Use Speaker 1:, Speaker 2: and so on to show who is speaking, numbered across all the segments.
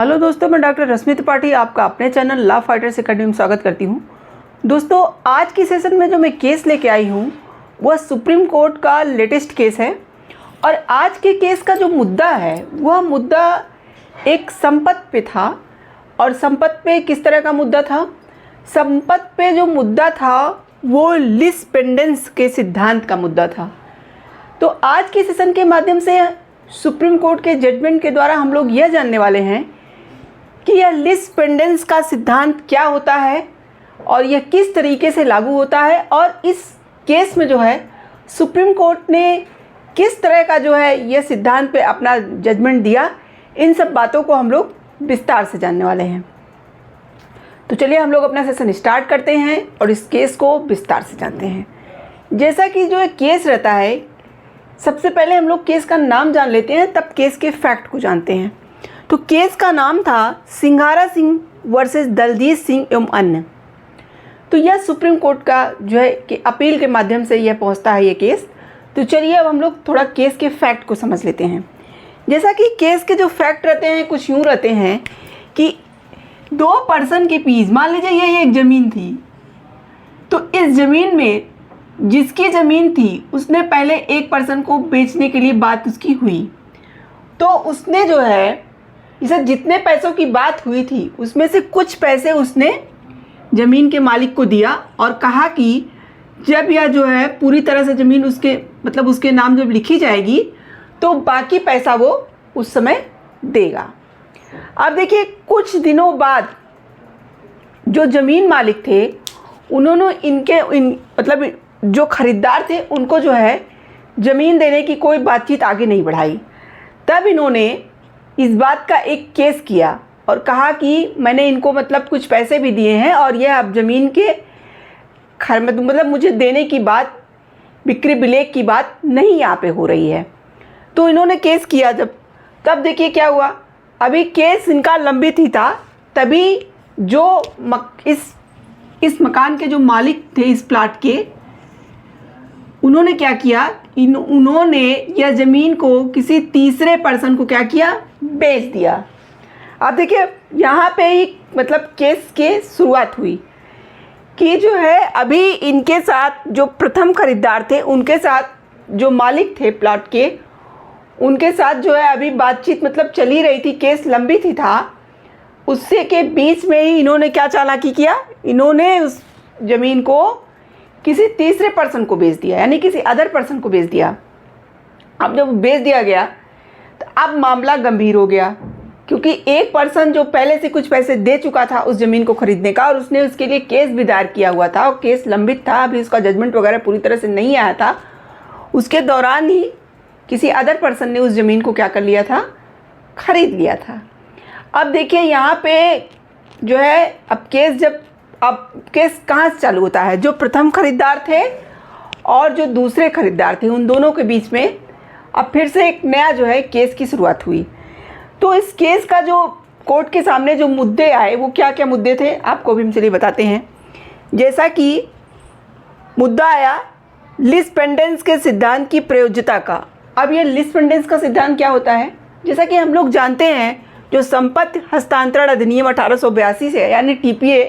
Speaker 1: Hello दोस्तों, मैं doctor रश्मि त्रिपाठी आपका अपने चैनल लॉ फाइटर्स एकेडमी में स्वागत करती हूं। दोस्तों, आज की सेशन में जो मैं केस लेके आई हूं वह सुप्रीम कोर्ट का लेटेस्ट केस है। और आज के केस का जो मुद्दा है वह मुद्दा एक संपत्ति पे था। और संपत्ति पे किस तरह का मुद्दा था? संपत्ति पे जो मुद्दा था वो लीज पेंडेंस के सिद्धांत का मुद्दा था। तो आज के सेशन के माध्यम से सुप्रीम कोर्ट के जजमेंट के द्वारा हम लोग यह जानने वाले हैं कि यह लीज पेंडेंस का सिद्धांत क्या होता है और यह किस तरीके से लागू होता है, और इस केस में जो है सुप्रीम कोर्ट ने किस तरह का जो है यह सिद्धांत पे अपना जजमेंट दिया। इन सब बातों को हम लोग विस्तार से जानने वाले हैं। तो चलिए हम लोग अपना सेशन स्टार्ट करते हैं और इस केस को विस्तार से जानते हैं। जैसा कि जो केस रहता है, सबसे पहले हम लोग केस का नाम जान लेते हैं, तब केस के फैक्ट को जानते हैं। तो केस का नाम था सिंघारा सिंह वर्सेस दलजीत सिंह एवं अन्य। तो यह सुप्रीम कोर्ट का जो है कि अपील के माध्यम से यह पहुंचता है ये केस। तो चलिए अब हम लोग थोड़ा केस के फैक्ट को समझ लेते हैं। जैसा कि केस के जो फैक्ट रहते हैं कुछ यूँ रहते हैं कि दो पर्सन के बीच, मान लीजिए ये एक ज़मीन थी, तो इस ज़मीन में जिसकी ज़मीन थी उसने पहले एक पर्सन को बेचने के लिए बात उसकी हुई। तो उसने जो है इसे जितने पैसों की बात हुई थी उसमें से कुछ पैसे उसने ज़मीन के मालिक को दिया और कहा कि जब यह जो है पूरी तरह से ज़मीन उसके नाम जब लिखी जाएगी तो बाकी पैसा वो उस समय देगा। अब देखिए, कुछ दिनों बाद जो ज़मीन मालिक थे उन्होंने जो ख़रीदार थे उनको जो है ज़मीन देने की कोई बातचीत आगे नहीं बढ़ाई। तब इन्होंने इस बात का एक केस किया और कहा कि मैंने इनको कुछ पैसे भी दिए हैं और यह अब ज़मीन के मुझे देने की बात, बिक्री बिलेक की बात नहीं यहाँ पे हो रही है। तो इन्होंने केस किया तब देखिए क्या हुआ। अभी केस इनका लंबित ही था, तभी जो इस मकान के जो मालिक थे इस प्लाट के, उन्होंने क्या किया, उन्होंने यह ज़मीन को किसी तीसरे पर्सन को क्या किया, बेच दिया। अब देखिए यहाँ पे ही केस के शुरुआत हुई कि जो है अभी इनके साथ जो प्रथम खरीदार थे उनके साथ जो मालिक थे प्लॉट के, उनके साथ जो है अभी बातचीत चली रही थी, केस लंबित ही था। उससे के बीच में ही इन्होंने क्या चालाकी किया, इन्होंने उस ज़मीन को किसी तीसरे पर्सन को बेच दिया, यानी किसी अदर पर्सन को बेच दिया। अब जब बेच दिया गया तो अब मामला गंभीर हो गया, क्योंकि एक पर्सन जो पहले से कुछ पैसे दे चुका था उस ज़मीन को ख़रीदने का और उसने उसके लिए केस भी दायर किया हुआ था और केस लंबित था, अभी उसका जजमेंट वगैरह पूरी तरह से नहीं आया था। उसके दौरान ही किसी अदर पर्सन ने उस ज़मीन को क्या कर लिया था, ख़रीद लिया था। अब देखिए यहाँ पे जो है अब केस कहाँ से चालू होता है, जो प्रथम खरीदार थे और जो दूसरे खरीदार थे उन दोनों के बीच में अब फिर से एक नया जो है केस की शुरुआत हुई। तो इस केस का जो कोर्ट के सामने जो मुद्दे आए वो क्या क्या मुद्दे थे आपको भी हम चलिए बताते हैं। जैसा कि मुद्दा आया लीज पेंडेंस के सिद्धांत की प्रयोज्यता का। अब ये लीज पेंडेंस का सिद्धांत क्या होता है? जैसा कि हम लोग जानते हैं, जो संपत्ति हस्तांतरण अधिनियम 1882 से, यानी TPA,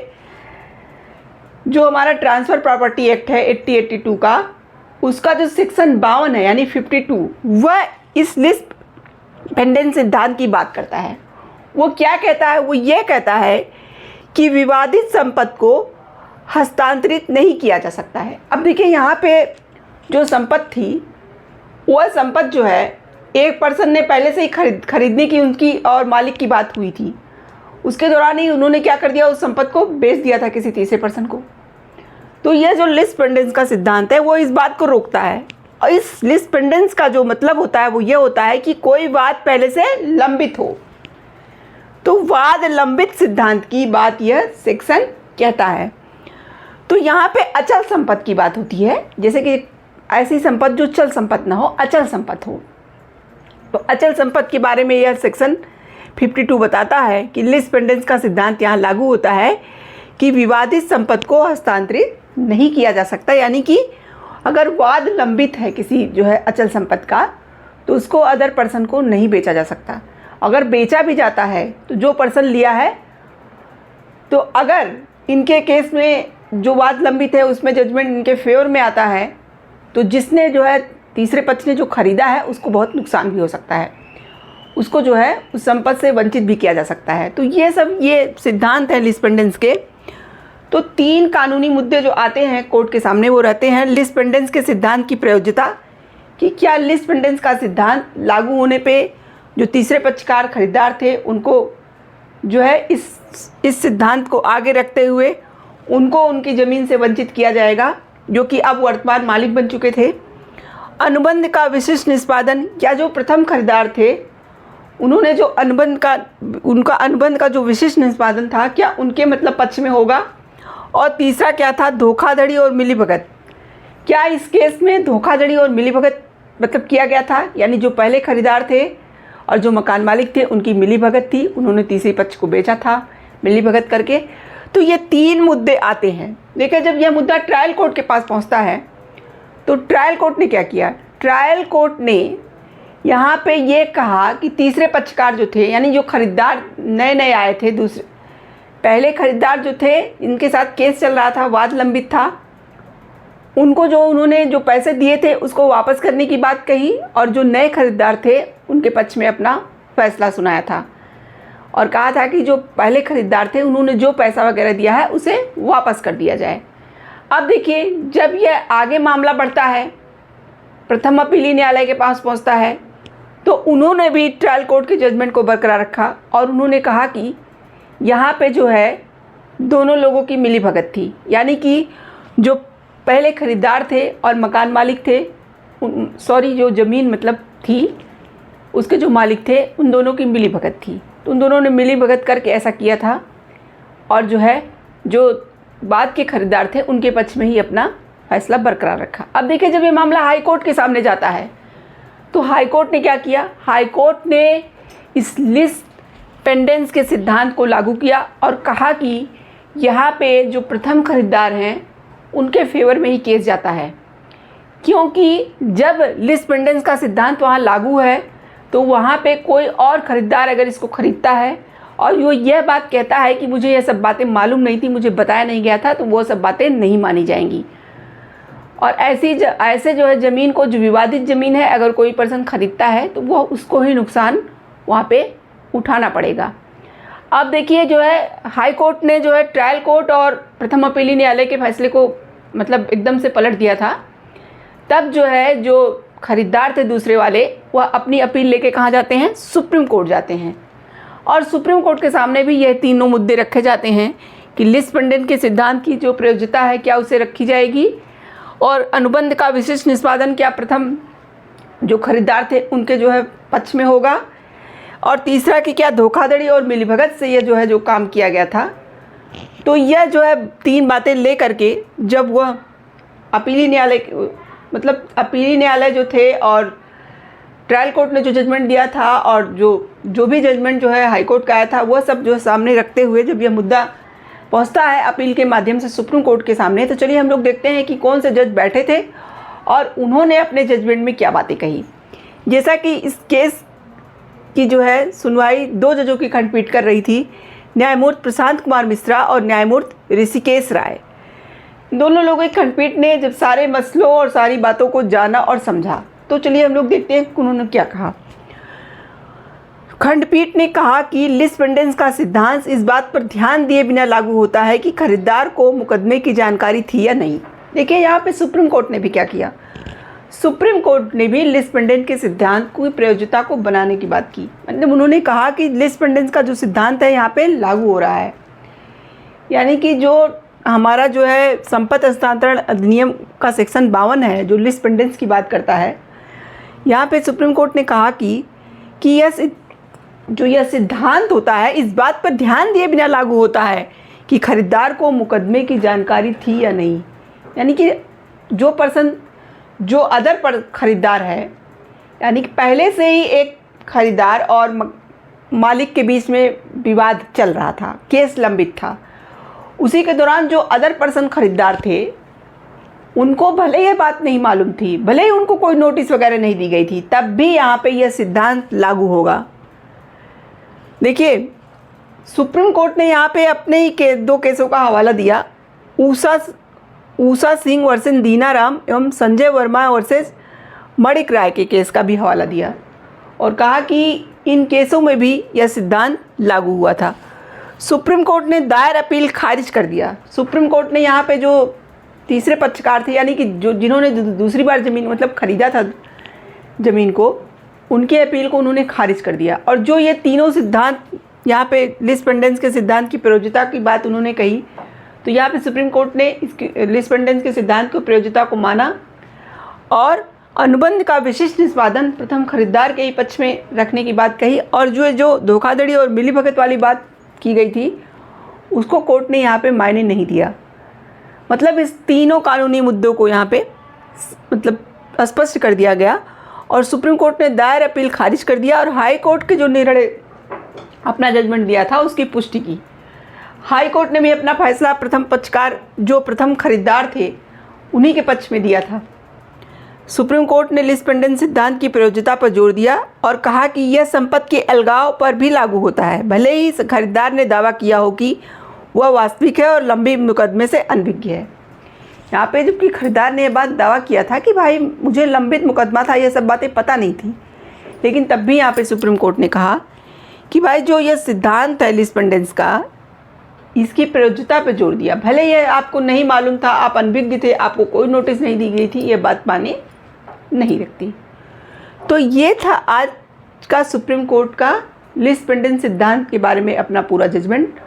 Speaker 1: जो हमारा ट्रांसफ़र प्रॉपर्टी एक्ट है 8082 का, उसका जो सेक्शन 52 है यानी 52, वह इस लीज पेंडेंस सिद्धांत की बात करता है। वो क्या कहता है? वो ये कहता है कि विवादित संपत्ति को हस्तांतरित नहीं किया जा सकता है। अब देखिए यहाँ पे जो संपत्ति थी वह संपत्ति जो है एक पर्सन ने पहले से ही खरीदने की उनकी और मालिक की बात हुई थी। उसके दौरान ही उन्होंने क्या कर दिया, उस संपत्ति को बेच दिया था किसी तीसरे पर्सन को। तो यह जो लीज पेंडेंस का सिद्धांत है वो इस बात को रोकता है। और इस लीज पेंडेंस का जो मतलब होता है वो ये होता है कि कोई बात पहले से लंबित हो। तो वाद लंबित सिद्धांत की बात यह सेक्शन कहता है। तो यहाँ पे अचल संपत्ति की बात होती है, जैसे कि ऐसी संपत्ति जो चल संपत्ति ना हो, अचल संपत्ति हो। तो अचल संपत्ति के बारे में यह सेक्शन 52 बताता है कि लीज पेंडेंस का सिद्धांत यहाँ लागू होता है कि विवादित संपत्ति को हस्तांतरित नहीं किया जा सकता। यानी कि अगर वाद लंबित है किसी जो है अचल संपत्ति का, तो उसको अदर पर्सन को नहीं बेचा जा सकता। अगर बेचा भी जाता है तो जो पर्सन लिया है, तो अगर इनके केस में जो वाद लंबित है उसमें जजमेंट इनके फेवर में आता है, तो जिसने जो है तीसरे पक्ष ने जो ख़रीदा है उसको बहुत नुकसान भी हो सकता है, उसको जो है उस संपत्ति से वंचित भी किया जा सकता है। तो ये सब ये सिद्धांत हैं लीज पेंडेंस के। तो 3 कानूनी मुद्दे जो आते हैं कोर्ट के सामने वो रहते हैं लीज पेंडेंस के सिद्धांत की प्रयोज्यता, कि क्या लीज पेंडेंस का सिद्धांत लागू होने पे जो तीसरे पक्षकार खरीदार थे उनको जो है इस सिद्धांत को आगे रखते हुए उनको उनकी ज़मीन से वंचित किया जाएगा, जो कि अब वर्तमान मालिक बन चुके थे। अनुबंध का विशिष्ट निष्पादन, क्या जो प्रथम खरीदार थे उन्होंने जो उनका अनुबंध का जो विशिष्ट निष्पादन था क्या उनके मतलब पक्ष में होगा। और तीसरा क्या था, धोखाधड़ी और मिलीभगत, क्या इस केस में धोखाधड़ी और मिलीभगत मतलब किया गया था, यानी जो पहले खरीदार थे और जो मकान मालिक थे उनकी मिलीभगत थी, उन्होंने तीसरे पक्ष को बेचा था मिलीभगत करके। तो ये 3 मुद्दे आते हैं। देखिए, जब यह मुद्दा ट्रायल कोर्ट के पास पहुंचता है तो ट्रायल कोर्ट ने क्या किया, ट्रायल कोर्ट ने यहाँ पे ये कहा कि तीसरे पक्षकार जो थे, यानी जो खरीदार नए नए आए थे, दूसरे पहले खरीदार जो थे इनके साथ केस चल रहा था, वाद लंबित था, उनको जो उन्होंने जो पैसे दिए थे उसको वापस करने की बात कही, और जो नए खरीदार थे उनके पक्ष में अपना फैसला सुनाया था और कहा था कि जो पहले खरीदार थे उन्होंने जो पैसा वगैरह दिया है उसे वापस कर दिया जाए। अब देखिए, जब यह आगे मामला बढ़ता है, प्रथम अपीली न्यायालय के पास पहुंचता है, तो उन्होंने भी ट्रायल कोर्ट के जजमेंट को बरकरार रखा और उन्होंने कहा कि यहाँ पे जो है दोनों लोगों की मिलीभगत थी, यानी कि जो पहले खरीदार थे और मकान मालिक थे, जो ज़मीन मतलब थी उसके जो मालिक थे उन दोनों की मिलीभगत थी। तो उन दोनों ने मिलीभगत करके ऐसा किया था और जो है जो बाद के खरीदार थे उनके पक्ष में ही अपना फैसला बरकरार रखा। अब देखिए, जब ये मामला हाई कोर्ट के सामने जाता है तो हाई कोर्ट ने क्या किया, हाई कोर्ट ने इस लीज पेंडेंस के सिद्धांत को लागू किया और कहा कि यहाँ पे जो प्रथम खरीदार हैं उनके फेवर में ही केस जाता है, क्योंकि जब लीज पेंडेंस का सिद्धांत वहाँ लागू है तो वहाँ पे कोई और ख़रीदार अगर इसको ख़रीदता है और वो यह बात कहता है कि मुझे यह सब बातें मालूम नहीं थी, मुझे बताया नहीं गया था, तो वो सब बातें नहीं मानी जाएंगी। और ऐसे जो है ज़मीन को, जो विवादित ज़मीन है, अगर कोई पर्सन ख़रीदता है तो वो उसको ही नुकसान वहाँ पे उठाना पड़ेगा। अब देखिए, जो है हाई कोर्ट ने जो है ट्रायल कोर्ट और प्रथम अपीली न्यायालय के फैसले को मतलब एकदम से पलट दिया था। तब जो है जो खरीदार थे दूसरे वाले, वह अपनी अपील लेके कहाँ जाते हैं, सुप्रीम कोर्ट जाते हैं। और सुप्रीम कोर्ट के सामने भी यह 3 मुद्दे रखे जाते हैं कि लीज पेंडेंस के सिद्धांत की जो प्रयोज्यता है क्या उसे रखी जाएगी, और अनुबंध का विशिष्ट निष्पादन क्या प्रथम जो खरीदार थे उनके जो है पक्ष में होगा, और तीसरा कि क्या धोखाधड़ी और मिलीभगत से यह जो है जो काम किया गया था। तो यह जो है 3 बातें ले करके जब वह अपीली न्यायालय मतलब अपीली न्यायालय जो थे और ट्रायल कोर्ट ने जो जजमेंट दिया था और जो भी जजमेंट जो है हाई कोर्ट का आया था, वह सब जो सामने रखते हुए जब यह मुद्दा पहुंचता है अपील के माध्यम से सुप्रीम कोर्ट के सामने, तो चलिए हम लोग देखते हैं कि कौन से जज बैठे थे और उन्होंने अपने जजमेंट में क्या बातें कही। जैसा कि इस केस की जो है सुनवाई 2 जजों की खंडपीठ कर रही थी, न्यायमूर्ति प्रशांत कुमार मिश्रा और न्यायमूर्ति ऋषिकेश राय। दोनों लोगों की खंडपीठ ने जब सारे मसलों और सारी बातों को जाना और समझा, तो चलिए हम लोग देखते हैं कि उन्होंने क्या कहा। खंडपीठ ने कहा कि लीज पेंडेंस का सिद्धांत इस बात पर ध्यान दिए बिना लागू होता है कि खरीदार को मुकदमे की जानकारी थी या नहीं। देखिए, यहाँ पे सुप्रीम कोर्ट ने भी क्या किया, सुप्रीम कोर्ट ने भी लीज पेंडेंस के सिद्धांत की प्रयोज्यता को बनाने की बात की। मतलब उन्होंने कहा कि लीज पेंडेंस का जो सिद्धांत है यहाँ पे लागू हो रहा है, यानी कि जो हमारा जो है संपत्ति हस्तांतरण अधिनियम का सेक्शन 52 है जो लीज पेंडेंस की बात करता है, यहाँ पे सुप्रीम कोर्ट ने कहा कि यह सिद्धांत होता है इस बात पर ध्यान दिए बिना लागू होता है कि खरीदार को मुकदमे की जानकारी थी या नहीं। यानी कि जो पर्सन जो अदर पर खरीदार है, यानी कि पहले से ही एक खरीदार और मालिक के बीच में विवाद चल रहा था, केस लंबित था, उसी के दौरान जो अदर पर्सन खरीदार थे उनको भले यह बात नहीं मालूम थी, भले ही उनको कोई नोटिस वगैरह नहीं दी गई थी, तब भी यहाँ पे यह सिद्धांत लागू होगा। देखिए, सुप्रीम कोर्ट ने यहाँ पे अपने ही दो केसों का हवाला दिया। उषा सिंह वर्सेस दीना राम एवं संजय वर्मा वर्सेस मणिक राय के केस का भी हवाला दिया और कहा कि इन केसों में भी यह सिद्धांत लागू हुआ था। सुप्रीम कोर्ट ने दायर अपील खारिज कर दिया। सुप्रीम कोर्ट ने यहाँ पे जो तीसरे पक्षकार थे, यानी कि जिन्होंने दूसरी बार ज़मीन मतलब ख़रीदा था ज़मीन को, उनके अपील को उन्होंने खारिज कर दिया। और जो ये तीनों सिद्धांत यहाँ पे लिस पेंडेंस के सिद्धांत की प्रयोज्यता की बात उन्होंने कही, तो यहाँ पे सुप्रीम कोर्ट ने इसके लिस पेंडेंस के सिद्धांत की प्रयोज्यता को माना और अनुबंध का विशिष्ट निष्पादन प्रथम खरीदार के ही पक्ष में रखने की बात कही। और जो धोखाधड़ी और मिलीभगत वाली बात की गई थी, उसको कोर्ट ने यहाँ पे मायने नहीं दिया। मतलब इस तीनों कानूनी मुद्दों को यहाँ पे मतलब स्पष्ट कर दिया गया और सुप्रीम कोर्ट ने दायर अपील खारिज कर दिया और हाई कोर्ट के जो निर्णय अपना जजमेंट दिया था उसकी पुष्टि की। हाई कोर्ट ने भी अपना फैसला प्रथम पक्षकार जो प्रथम खरीदार थे उन्हीं के पक्ष में दिया था। सुप्रीम कोर्ट ने लिस पेंडेंस सिद्धांत की प्रयोज्यता पर जोर दिया और कहा कि यह संपत्ति के अलगाव पर भी लागू होता है, भले ही खरीदार ने दावा किया हो कि वह वास्तविक है और लंबी मुकदमे से अनभिज्ञ है। यहाँ पे जबकि खरीदार ने यह बात दावा किया था कि भाई मुझे लंबित मुकदमा था, यह सब बातें पता नहीं थी, लेकिन तब भी यहाँ पे सुप्रीम कोर्ट ने कहा कि भाई जो यह सिद्धांत है लिस पेंडेंस का, इसकी प्रयोज्यता पे जोर दिया। भले ये आपको नहीं मालूम था, आप अनभिज्ञ थे, आपको कोई नोटिस नहीं दी गई थी, ये बात माने नहीं रखती। तो ये था आज का सुप्रीम कोर्ट का लिस पेंडेंस सिद्धांत के बारे में अपना पूरा जजमेंट।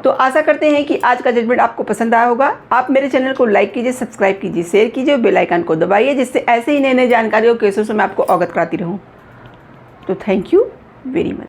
Speaker 1: तो आशा करते हैं कि आज का जजमेंट आपको पसंद आया होगा। आप मेरे चैनल को लाइक कीजिए, सब्सक्राइब कीजिए, शेयर कीजिए, बेल आइकन को दबाइए, जिससे ऐसे ही नए नए जानकारियों केसों से मैं आपको अवगत कराती रहूं। तो थैंक यू वेरी मच।